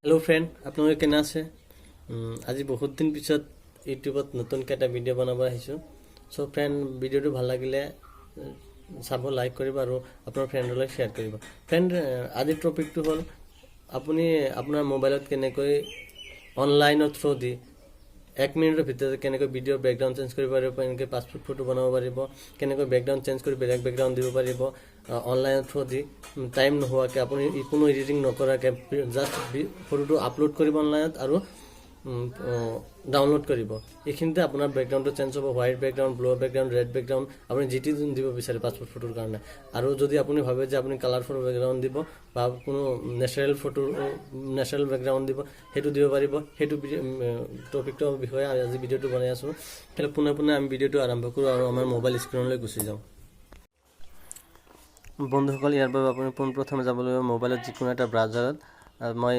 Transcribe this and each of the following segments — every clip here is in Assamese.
হেল্ল' ফ্ৰেণ্ড, আপোনালোকে কেনে আছে? আজি বহুত দিন পিছত ইউটিউবত নতুনকৈ এটা ভিডিঅ' বনাব আহিছোঁ। চ' ফ্ৰেণ্ড, ভিডিঅ'টো ভাল লাগিলে চাব, লাইক কৰিব আৰু আপোনাৰ ফ্ৰেণ্ডলৈ শ্বেয়াৰ কৰিব। ফ্ৰেণ্ড, আজিৰ টপিকটো হ'ল আপুনি আপোনাৰ মোবাইলত কেনেকৈ অনলাইনৰ থ্ৰু দি 1 মিনিটৰ ভিতৰতে কেনেকৈ ভিডিঅ'ৰ বেকগ্ৰাউণ্ড চেঞ্জ কৰিব পাৰিব, কেনেকৈ পাছপোৰ্ট ফটো বনাব পাৰিব, কেনেকৈ বেকগ্ৰাউণ্ড চেঞ্জ কৰি বেলেগ বেকগ্ৰাউণ্ড দিব পাৰিব অনলাইনৰ থ্ৰু দি টাইম নোহোৱাকৈ, আপুনি কোনো এডিটিং নকৰাকৈ জাষ্ট ফটোটো আপলোড কৰিব অনলাইনত আৰু ডাউনলোড কৰিব। এইখিনিতে আপোনাৰ বেকগ্ৰাউণ্ডটো চেঞ্জ হ'ব। White background, blue background, red background, আপুনি যিটো দিব বিচাৰে পাছপোৰ্ট ফটোৰ কাৰণে। আৰু যদি আপুনি ভাবে যে আপুনি কালাৰফুল বেকগ্ৰাউণ্ড দিব বা কোনো নেচাৰেল বেকগ্ৰাউণ্ড দিব, সেইটো দিব পাৰিব। সেইটো টপিকটোৰ বিষয়ে আজি ভিডিঅ'টো বনাই আছোঁ। সেইকাৰণে পোনে আমি ভিডিঅ'টো আৰম্ভ কৰোঁ আৰু আমাৰ মোবাইল স্ক্ৰীনলৈ গুচি যাওঁ। বন্ধুসকল, ইয়াৰ বাবে আপুনি পোনপ্ৰথমে যাব লাগিব মোবাইলত যিকোনো এটা ব্ৰাউজাৰত। মই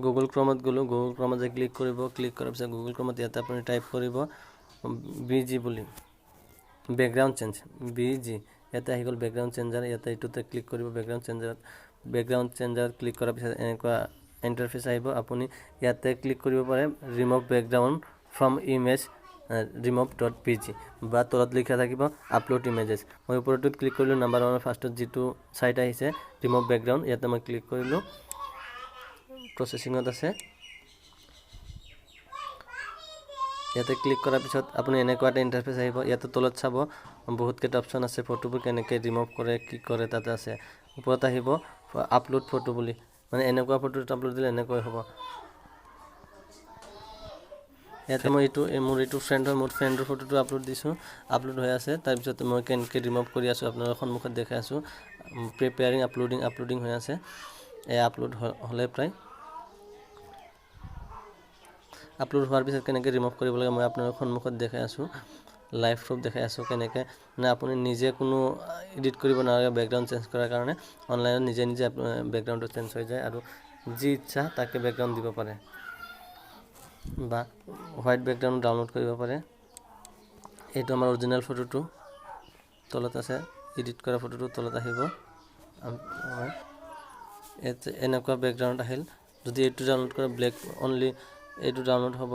গুগল ক্ৰমত গ'লোঁ। গুগল ক্ৰমত যে ক্লিক কৰিব, ক্লিক কৰাৰ পিছত গুগল ক্ৰমত ইয়াতে আপুনি টাইপ কৰিব BG বুলি, বেকগ্ৰাউণ্ড চেঞ্জ, BG। ইয়াতে আহি গ'ল বেকগ্ৰাউণ্ড চেঞ্জাৰ। ইয়াতে এইটোতে ক্লিক কৰিব। বেকগ্ৰাউণ্ড চেঞ্জাৰত ক্লিক কৰাৰ পিছত এনেকুৱা ইণ্টাৰফেচ আহিব। আপুনি ইয়াতে ক্লিক কৰিব পাৰে remove background from image remove.pg বা তলত লিখা থাকিব আপলোড ইমেজেছ। মই ওপৰটোত ক্লিক কৰিলোঁ। নাম্বাৰ 1 ফাৰ্ষ্টত যিটো চাইট আহিছে ৰিমুভ বেকগ্ৰাউণ্ড, ইয়াতে মই ক্লিক কৰিলোঁ। প্ৰচেছিঙত আছে। ইয়াতে ক্লিক কৰাৰ পিছত আপুনি এনেকুৱা এটা ইণ্টাৰফেচ আহিব। ইয়াতে তলত চাব বহুতকেইটা অপশ্যন আছে, ফটোবোৰ কেনেকৈ ৰিমুভ কৰে, কি কৰে তাতে আছে। ওপৰত আহিব আপলোড ফটো বুলি, মানে এনেকুৱা ফটো আপলোড দিলে এনেকৈ হ'ব। ইয়াতে মই মোৰ ফ্ৰেণ্ডৰ ফটোটো আপলোড দিছোঁ, আপলোড হৈ আছে। তাৰপিছত মই কেনেকৈ ৰিমুভ কৰি আছোঁ আপোনালোকৰ সন্মুখত দেখাই আছোঁ। প্ৰিপেয়াৰিং আপলোডিং হৈ আছে। আপলোড হ'লে প্ৰায় আপলোড হোৱাৰ পিছত কেনেকৈ ৰিমুভ কৰিব লাগে মই আপোনালোকৰ সন্মুখত দেখাই আছোঁ। লাইভ প্ৰুফ দেখাই আছোঁ কেনেকৈ, মানে আপুনি নিজে কোনো এডিট কৰিব নালাগে বেকগ্ৰাউণ্ড চেঞ্জ কৰাৰ কাৰণে। অনলাইনত নিজে বেকগ্ৰাউণ্ডটো চেঞ্জ হৈ যায় আৰু যি ইচ্ছা তাকে বেকগ্ৰাউণ্ড দিব পাৰে বা হোৱাইট বেকগ্ৰাউণ্ড ডাউনলোড কৰিব পাৰে। এইটো আমাৰ অৰিজিনেল ফটোটো তলত আছে, এডিট কৰা ফটোটো তলত আহিব। এনেকুৱা বেকগ্ৰাউণ্ড আহিল। যদি এইটো ডাউনলোড কৰে ব্লেক অনলি, এইটো ডাউনলোড হ'ব।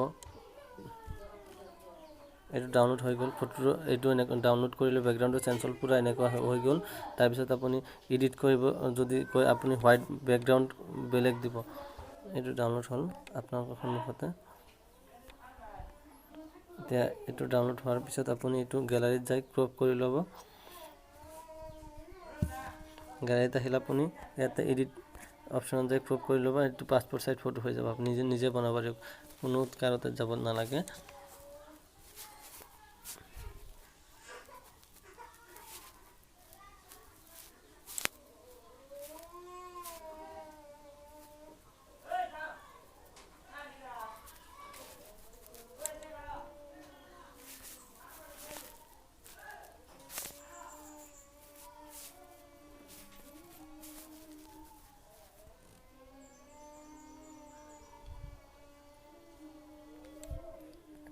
এইটো ডাউনলোড হৈ গ'ল ফটোটো। এইটো এনেকৈ ডাউনলোড কৰিলে বেকগ্ৰাউণ্ডটো চেঞ্জ হ'ল, পূৰা এনেকুৱা হৈ গ'ল। তাৰপিছত আপুনি এডিট কৰিব যদি কয়, আপুনি হোৱাইট বেকগ্ৰাউণ্ড বেলেগ দিব। এইটো ডাউনলোড হ'ল আপোনালোকৰ সন্মুখতে। এতিয়া এইটো ডাউনলোড হোৱাৰ পিছত আপুনি এইটো গেলাৰীত যাই ক্ৰপ কৰি ল'ব। গেলাৰীত আহিলে আপুনি ইয়াতে এডিট অপশ্যনত যাই ক্ৰপ কৰি ল'ব। এইটো পাছপোৰ্ট চাইজ ফটো হৈ যাব। আপুনি নিজে বনাব পাৰিব, কোনো কাৰোতে যাব নালাগে।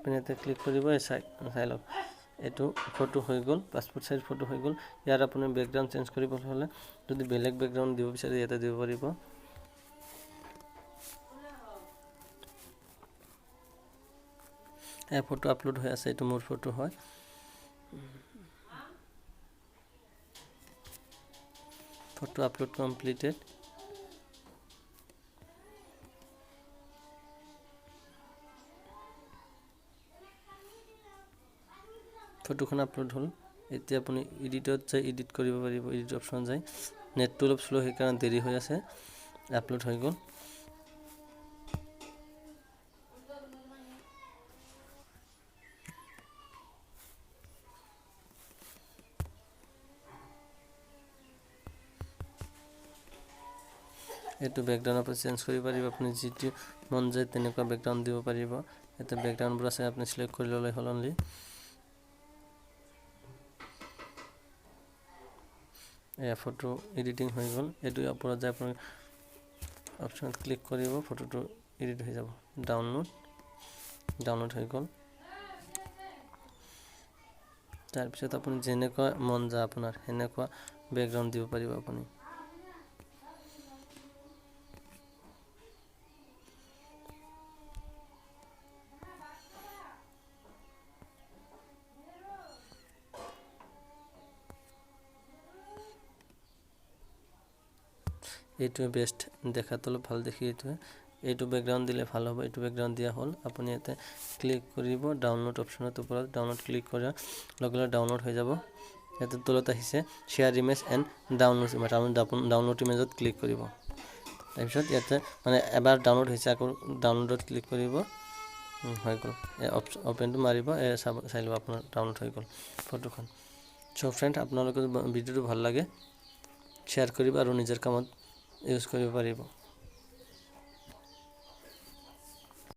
ইয়াতে ক্লিক কৰিব, চাই লওক এইটো ফটো হৈ গ'ল, পাছপোৰ্ট চাইজ ফটো হৈ গ'ল। ইয়াৰ আপুনি বেকগ্ৰাউণ্ড চেঞ্জ কৰিবলৈ হ'লে যদি বেলেগ বেকগ্ৰাউণ্ড দিব বিচাৰে ইয়াতে দিব পাৰিব। ফটো আপলোড হৈ আছে, এইটো মোৰ ফটো হয়। Photo upload completed. ফটোখন আপলোড হ'ল। এতিয়া আপুনি এডিটত যাই এডিট কৰিব পাৰিব। এডিট অপশ্যন যায়। নেটটো অলপ শ্ল' সেইকাৰণে দেৰি হৈ আছে। আপলোড হৈ গ'ল। এইটো বেকগ্ৰাউণ্ডৰ পৰা চেঞ্জ কৰিব পাৰিব। আপুনি যিটো মন যায় তেনেকুৱা বেকগ্ৰাউণ্ড দিব পাৰিব। ইয়াতে বেকগ্ৰাউণ্ডবোৰ আছে, আপুনি চিলেক্ট কৰি ল'লে হ'ল অনলি। ফটো এডিটিং হৈ গ'ল। এইটো ওপৰত যায় আপুনি অপশ্যনত ক্লিক কৰিব, ফটোটো এডিট হৈ যাব। ডাউনলোড হৈ গ'ল। তাৰপিছত আপুনি যেনেকুৱা মন যায় আপোনাৰ সেনেকুৱা বেকগ্ৰাউণ্ড দিব পাৰিব আপুনি। এইটোৱে বেষ্ট দেখাত অলপ ভাল দেখি এইটো বেকগ্ৰাউণ্ড দিলে ভাল হ'ব এইটো বেকগ্ৰাউণ্ড দিয়া হ'ল আপুনি ইয়াতে ক্লিক কৰিব ডাউনলোড অপশ্যনত ওপৰত ডাউনলোড ক্লিক কৰাৰ লগে লগে ডাউনলোড হৈ যাব ইয়াতে তলত আহিছে শ্বেয়াৰ ইমেজ এণ্ড ডাউনলোড ইমেজত ক্লিক কৰিব তাৰপিছত ইয়াতে মানে এবাৰ ডাউনলোড হৈছে আকৌ ডাউনলোডত ক্লিক কৰিব হৈ গ'ল অপেনটো মাৰিব চাই ল'ব আপোনাৰ ডাউনলোড হৈ গ'ল ফটোখন চ' ফ্ৰেণ্ড আপোনালোকৰ ভিডিঅ'টো ভাল লাগে শ্বেয়াৰ কৰিব আৰু নিজৰ কামত ইউজ কৰিব পাৰিব